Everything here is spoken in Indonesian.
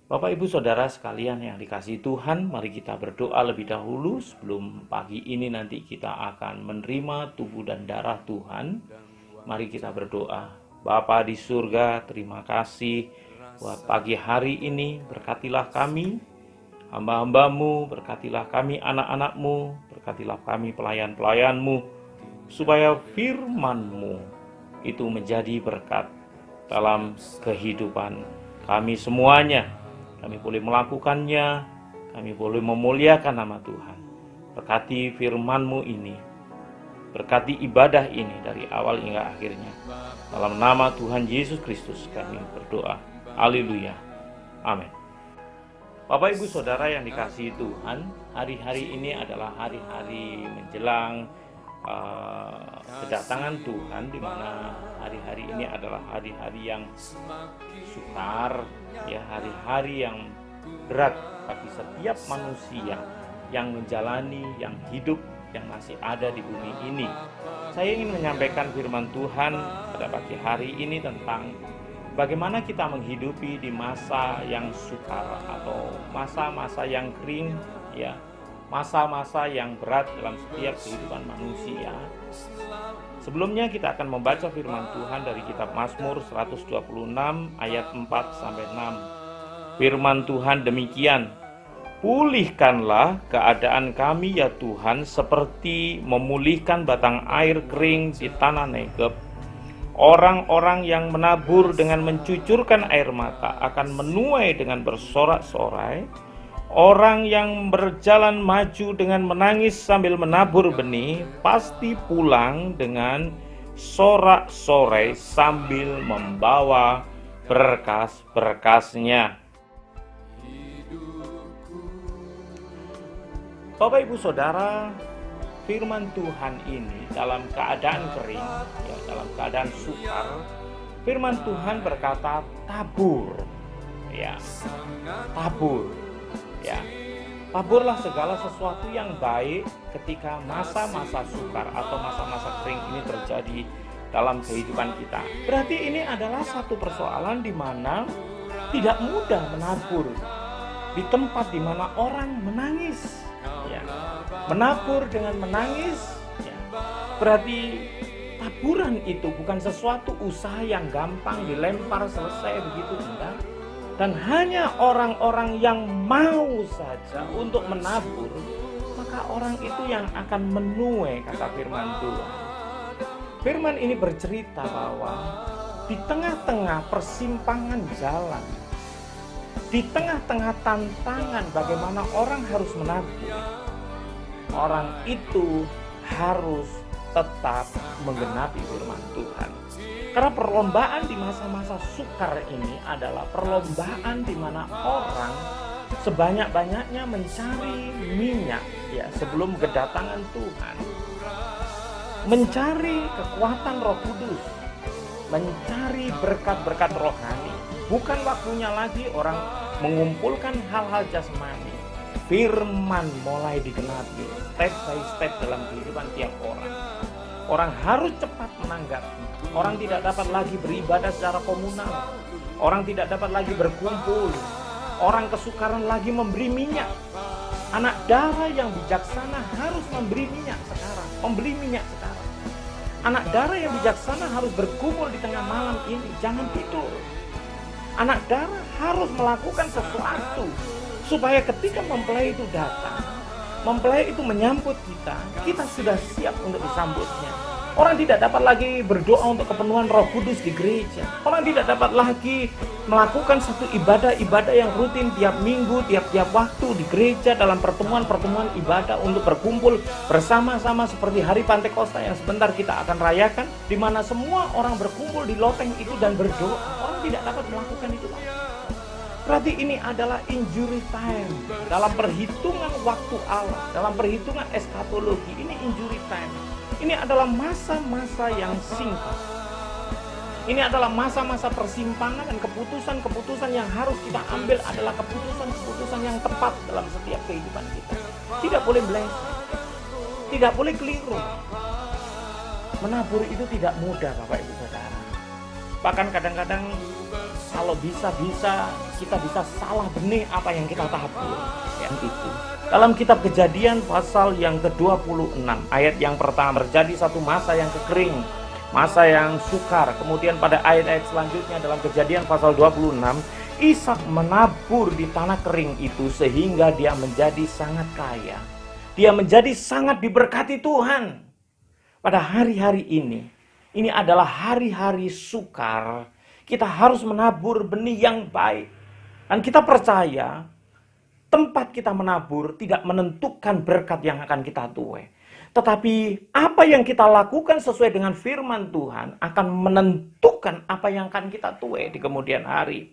Bapak Ibu Saudara sekalian yang dikasihi Tuhan, mari kita berdoa lebih dahulu sebelum pagi ini nanti kita akan menerima tubuh dan darah Tuhan. Mari kita berdoa. Bapa di surga, terima kasih buat pagi hari ini, berkatilah kami, hamba-hambamu, berkatilah kami anak-anakmu, berkatilah kami pelayan-pelayanmu, supaya firman-Mu itu menjadi berkat dalam kehidupan kami semuanya. Kami boleh melakukannya, kami boleh memuliakan nama Tuhan. Berkati firman-Mu ini, berkati ibadah ini dari awal hingga akhirnya. Dalam nama Tuhan Yesus Kristus kami berdoa. Haleluya. Amin. Bapak Ibu Saudara yang dikasihi Tuhan, hari-hari ini adalah hari-hari menjelang kedatangan Tuhan, di mana hari-hari ini adalah hari-hari yang sukar, ya, hari-hari yang berat bagi setiap manusia yang menjalani, yang hidup, yang masih ada di bumi ini. Saya ingin menyampaikan firman Tuhan pada pagi hari ini tentang bagaimana kita menghidupi di masa yang sukar atau masa-masa yang kering, ya, masa-masa yang berat dalam setiap kehidupan manusia. Sebelumnya kita akan membaca firman Tuhan dari kitab Mazmur 126 ayat 4-6. Firman Tuhan demikian, "Pulihkanlah keadaan kami ya Tuhan, seperti memulihkan batang air kering di tanah Negeb. Orang-orang yang menabur dengan mencucurkan air mata akan menuai dengan bersorak-sorai. Orang yang berjalan maju dengan menangis sambil menabur benih pasti pulang dengan sorak-sorai sambil membawa berkas-berkasnya." Bapak Ibu Saudara, firman Tuhan ini dalam keadaan kering, ya, dalam keadaan sukar, firman Tuhan berkata tabur, ya, tabur. Ya, taburlah segala sesuatu yang baik ketika masa-masa sukar atau masa-masa kering ini terjadi dalam kehidupan kita. Berarti ini adalah satu persoalan di mana tidak mudah menabur di tempat di mana orang menangis. Ya, menabur dengan menangis. Ya, berarti taburan itu bukan sesuatu usaha yang gampang dilempar selesai begitu, enggak. Dan hanya orang-orang yang mau saja untuk menabur, maka orang itu yang akan menuai, kata firman Tuhan. Firman ini bercerita bahwa di tengah-tengah persimpangan jalan, di tengah-tengah tantangan bagaimana orang harus menabur, orang itu harus tetap menggenapi firman Tuhan. Karena perlombaan di masa-masa sukar ini adalah perlombaan di mana orang sebanyak-banyaknya mencari minyak, ya, sebelum kedatangan Tuhan. Mencari kekuatan Roh Kudus, mencari berkat-berkat rohani. Bukan waktunya lagi orang mengumpulkan hal-hal jasmani. Firman mulai digenapi step by step dalam kehidupan tiap orang. Orang harus cepat menanggapi. Orang tidak dapat lagi beribadah secara komunal. Orang tidak dapat lagi berkumpul. Orang kesukaran lagi memberi minyak. Anak darah yang bijaksana harus memberi minyak sekarang, membeli minyak sekarang. Anak darah yang bijaksana harus berkumpul di tengah malam ini, jangan tidur. Anak darah harus melakukan sesuatu supaya ketika mempelai itu datang, mempelai itu menyambut kita, kita sudah siap untuk disambutnya. Orang tidak dapat lagi berdoa untuk kepenuhan Roh Kudus di gereja. Orang tidak dapat lagi melakukan satu ibadah-ibadah yang rutin tiap minggu, tiap-tiap waktu di gereja dalam pertemuan-pertemuan ibadah untuk berkumpul bersama-sama seperti hari Pantekosta yang sebentar kita akan rayakan, di mana semua orang berkumpul di loteng itu dan berdoa. Orang tidak dapat melakukan itu lagi. Berarti ini adalah injury time. Dalam perhitungan waktu Allah, dalam perhitungan eskatologi, ini injury time. Ini adalah masa-masa yang singkat. Ini adalah masa-masa persimpangan, dan keputusan-keputusan yang harus kita ambil adalah keputusan-keputusan yang tepat dalam setiap kehidupan kita. Tidak boleh melenceng, tidak boleh keliru. Menabur itu tidak mudah, Bapak Ibu Saudara. Bahkan kadang-kadang kalau bisa-bisa kita bisa salah benih apa yang kita tabur. Yang itu. Dalam kitab Kejadian pasal yang ke-26, ayat yang pertama, terjadi satu masa yang kekering, masa yang sukar. Kemudian pada ayat-ayat selanjutnya dalam Kejadian pasal 26, Ishak menabur di tanah kering itu sehingga dia menjadi sangat kaya. Dia menjadi sangat diberkati Tuhan. Pada hari-hari ini adalah hari-hari sukar. Kita harus menabur benih yang baik. Dan kita percaya tempat kita menabur tidak menentukan berkat yang akan kita tuai. Tetapi apa yang kita lakukan sesuai dengan firman Tuhan akan menentukan apa yang akan kita tuai di kemudian hari.